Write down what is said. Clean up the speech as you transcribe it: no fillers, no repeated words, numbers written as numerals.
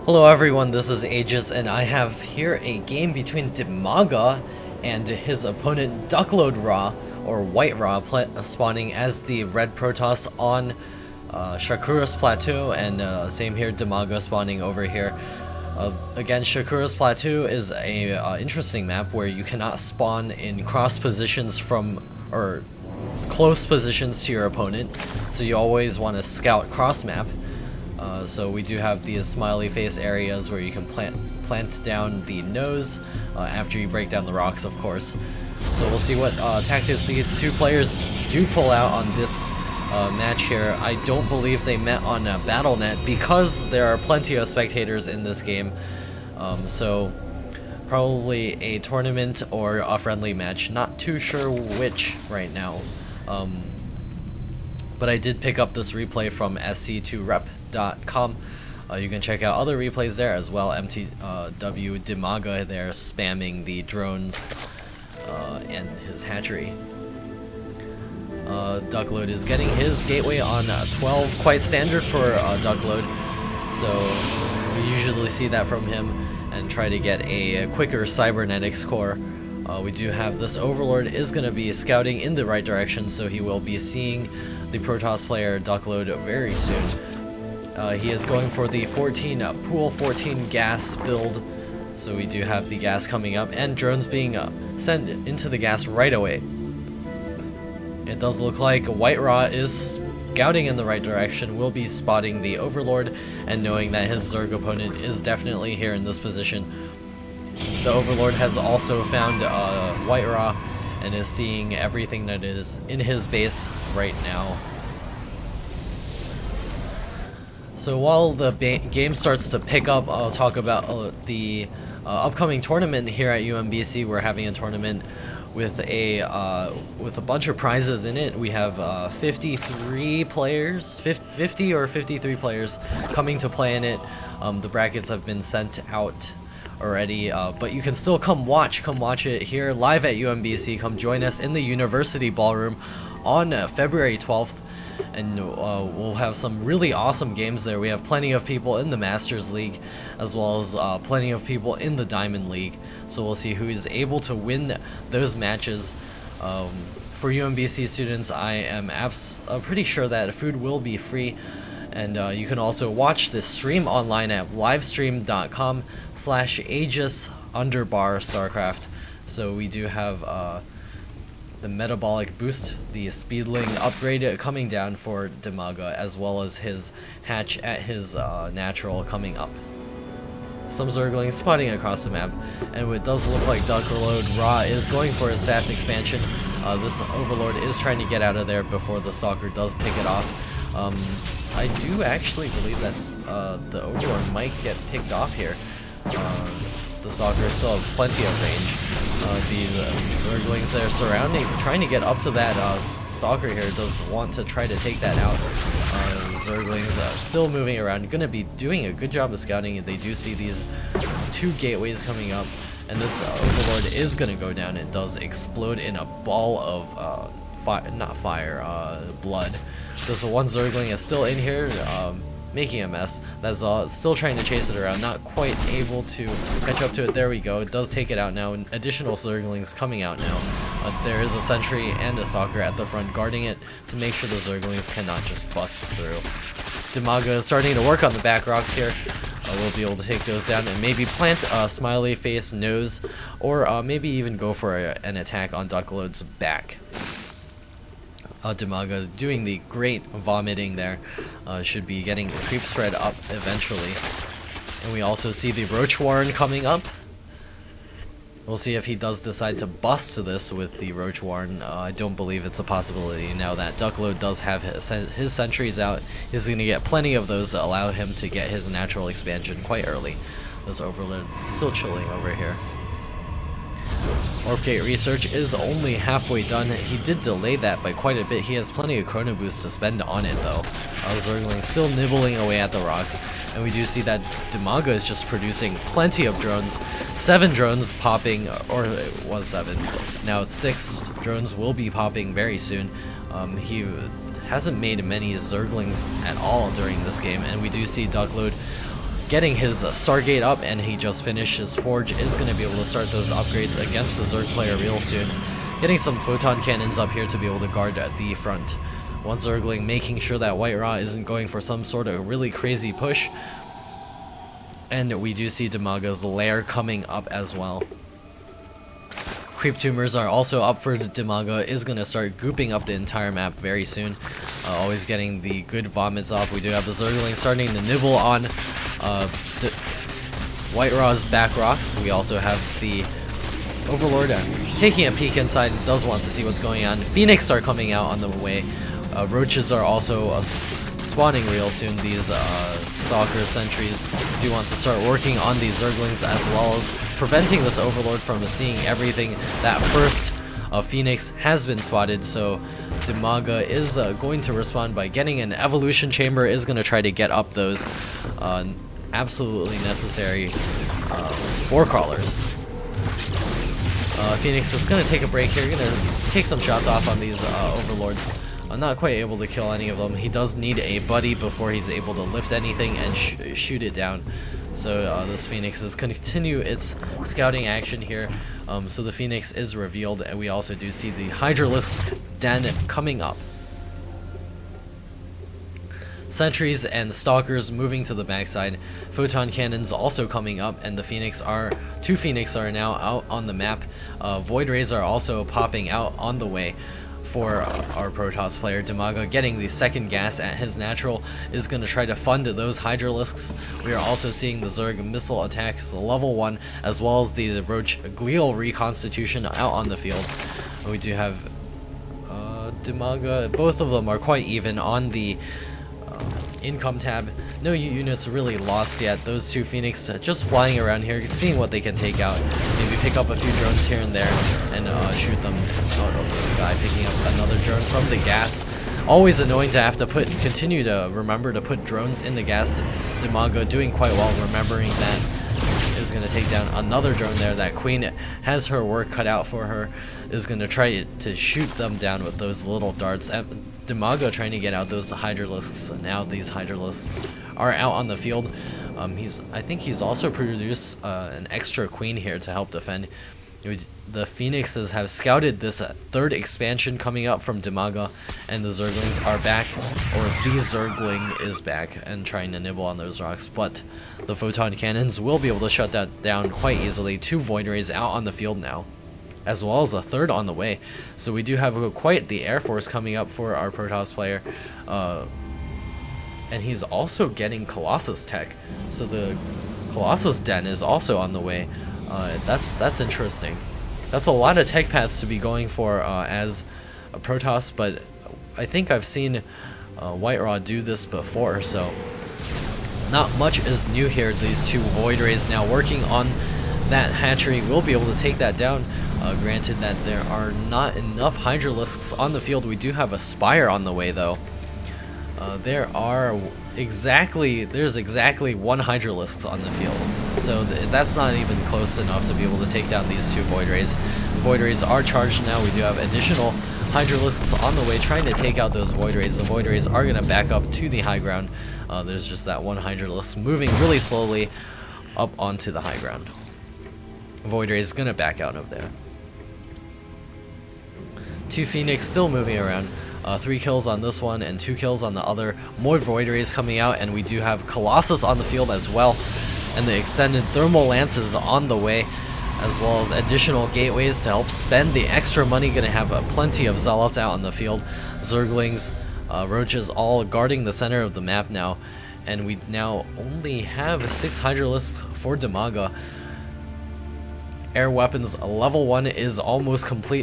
Hello everyone, this is Aegis, and I have here a game between Dimaga and his opponent WhiteRa, or WhiteRa, spawning as the red Protoss on Shakuras Plateau, and same here, Dimaga spawning over here. Again, Shakuras Plateau is a interesting map where you cannot spawn in cross positions from, or close positions to your opponent, so you always want to scout cross map. So we do have these smiley face areas where you can plant down the nose after you break down the rocks, of course. So we'll see what tactics these two players do pull out on this match here. I don't believe they met on Battle.net because there are plenty of spectators in this game. So probably a tournament or a friendly match. Not too sure which right now. But I did pick up this replay from sc2rep.com. You can check out other replays there as well. MTW Dimaga there spamming the drones and his hatchery. Duckload is getting his gateway on 12, quite standard for Duckload. So we usually see that from him and try to get a quicker cybernetics core. We do have this Overlord is going to be scouting in the right direction, so he will be seeing the Protoss player Duckload very soon. He is going for the 14 pool 14 gas build, so we do have the gas coming up and drones being sent into the gas right away. It does look like WhiteRa is scouting in the right direction, will be spotting the Overlord and knowing that his Zerg opponent is definitely here in this position. The Overlord has also found WhiteRa and is seeing everything that is in his base right now. So while the game starts to pick up, I'll talk about the upcoming tournament here at UMBC. We're having a tournament with a bunch of prizes in it. We have 53 players, 50 or 53 players coming to play in it. The brackets have been sent out already, but you can still come watch it here live at UMBC. Come join us in the University Ballroom on February 12th, and we'll have some really awesome games there. We have plenty of people in the Masters League as well as plenty of people in the Diamond League, so we'll see who is able to win those matches. For UMBC students, I am pretty sure that food will be free. And you can also watch this stream online at livestream.com/Aegis_StarCraft. So we do have the metabolic boost, the speedling upgrade coming down for Dimaga, as well as his hatch at his natural coming up. Some Zerglings spotting across the map, and it does look like WhiteRa is going for his fast expansion. This Overlord is trying to get out of there before the Stalker does pick it off. I do actually believe that the Overlord might get picked off here. The Stalker still has plenty of range. The Zerglings there surrounding, trying to get up to that Stalker here, does want to try to take that out. Zerglings still moving around, going to be doing a good job of scouting. They do see these two gateways coming up, and this Overlord is going to go down. It does explode in a ball of blood. This one Zergling is still in here, making a mess. That's still trying to chase it around, not quite able to catch up to it. There we go. It does take it out now, and additional Zerglings coming out now. There is a sentry and a Stalker at the front guarding it to make sure the Zerglings cannot just bust through. Dimaga is starting to work on the back rocks here. We'll be able to take those down and maybe plant a smiley face nose, or maybe even go for an attack on Duckload's back. Dimaga doing the great vomiting there, should be getting creep spread up eventually. And we also see the Roach Warren coming up. We'll see if he does decide to bust this with the Roach Warren. I don't believe it's a possibility now that Duckload does have his sentries out. He's going to get plenty of those that allow him to get his natural expansion quite early. This Overlord still chilling over here. Orb-Gate research is only halfway done. He did delay that by quite a bit. He has plenty of Chrono Boost to spend on it though. Zergling still nibbling away at the rocks, and we do see that Dimaga is just producing plenty of drones. 7 drones popping, or it was 7. Now it's 6 drones will be popping very soon. He hasn't made many Zerglings at all during this game, and we do see Duckload getting his Stargate up, and he just finished his Forge, is going to be able to start those upgrades against the Zerg player real soon. Getting some photon cannons up here to be able to guard at the front. One Zergling making sure that WhiteRa isn't going for some sort of really crazy push. And we do see Dimaga's lair coming up as well. Creep tumors are also up for Dimaga, is going to start gooping up the entire map very soon. Always getting the good vomits off. We do have the Zergling starting to nibble on WhiteRa's back rocks. We also have the Overlord taking a peek inside, does want to see what's going on. Phoenix are coming out on the way. Roaches are also spawning real soon. These Stalker sentries do want to start working on these Zerglings, as well as preventing this Overlord from seeing everything. That first Phoenix has been spotted, so Dimaga is going to respond by getting an evolution chamber, is going to try to get up those absolutely necessary spore crawlers. Phoenix is going to take a break here, going to take some shots off on these Overlords. Not quite able to kill any of them. He does need a buddy before he's able to lift anything and shoot it down. So this Phoenix is continue its scouting action here. So the Phoenix is revealed, and we also do see the Hydralisk's den coming up. Sentries and Stalkers moving to the backside. Photon cannons also coming up, and the two Phoenix are now out on the map. Void Rays are also popping out on the way for our Protoss player. Dimaga getting the second gas at his natural, is going to try to fund those Hydralisks. We are also seeing the Zerg missile attacks level 1, as well as the Roach glial reconstitution out on the field. We do have Dimaga. Both of them are quite even on the income tab. No units really lost yet. Those two Phoenix just flying around here, seeing what they can take out. Maybe pick up a few drones here and there and shoot them out over the sky. Picking up another drone from the gas. Always annoying to have to continue to remember to put drones in the gas. Dimaga doing quite well remembering that. Is going to take down another drone there. That Queen has her work cut out for her. Is going to try to shoot them down with those little darts. Dimaga trying to get out those Hydralisks. Now these Hydralisks are out on the field. I think he's also produced an extra Queen here to help defend. The Phoenixes have scouted this third expansion coming up from Dimaga, and the Zerglings are back, or the Zergling is back and trying to nibble on those rocks, but the Photon Cannons will be able to shut that down quite easily. Two Void Rays out on the field now, as well as a third on the way. So we do have quite the Air Force coming up for our Protoss player, and he's also getting Colossus tech, so the Colossus Den is also on the way. That's interesting. That's a lot of tech paths to be going for as a Protoss, but I think I've seen WhiteRa do this before, so not much is new here. These two Void Rays now working on that hatchery will be able to take that down. Granted that there are not enough Hydralisks on the field. We do have a Spire on the way though. There's exactly one Hydralisk on the field, so that's not even close enough to be able to take down these two Void Rays. Void Rays are charged now. We do have additional Hydralisks on the way trying to take out those Void Rays. The Void Rays are going to back up to the high ground. There's just that one Hydralisk moving really slowly up onto the high ground. Void Ray is going to back out of there. Two Phoenix still moving around. 3 kills on this one and 2 kills on the other. More Void Rays coming out, and we do have Colossus on the field as well. And the extended thermal lances on the way, as well as additional gateways to help spend the extra money. Gonna have plenty of Zealots out on the field. Zerglings, Roaches all guarding the center of the map now. And we now only have 6 Hydralisks for Dimaga. Air weapons level 1 is almost complete.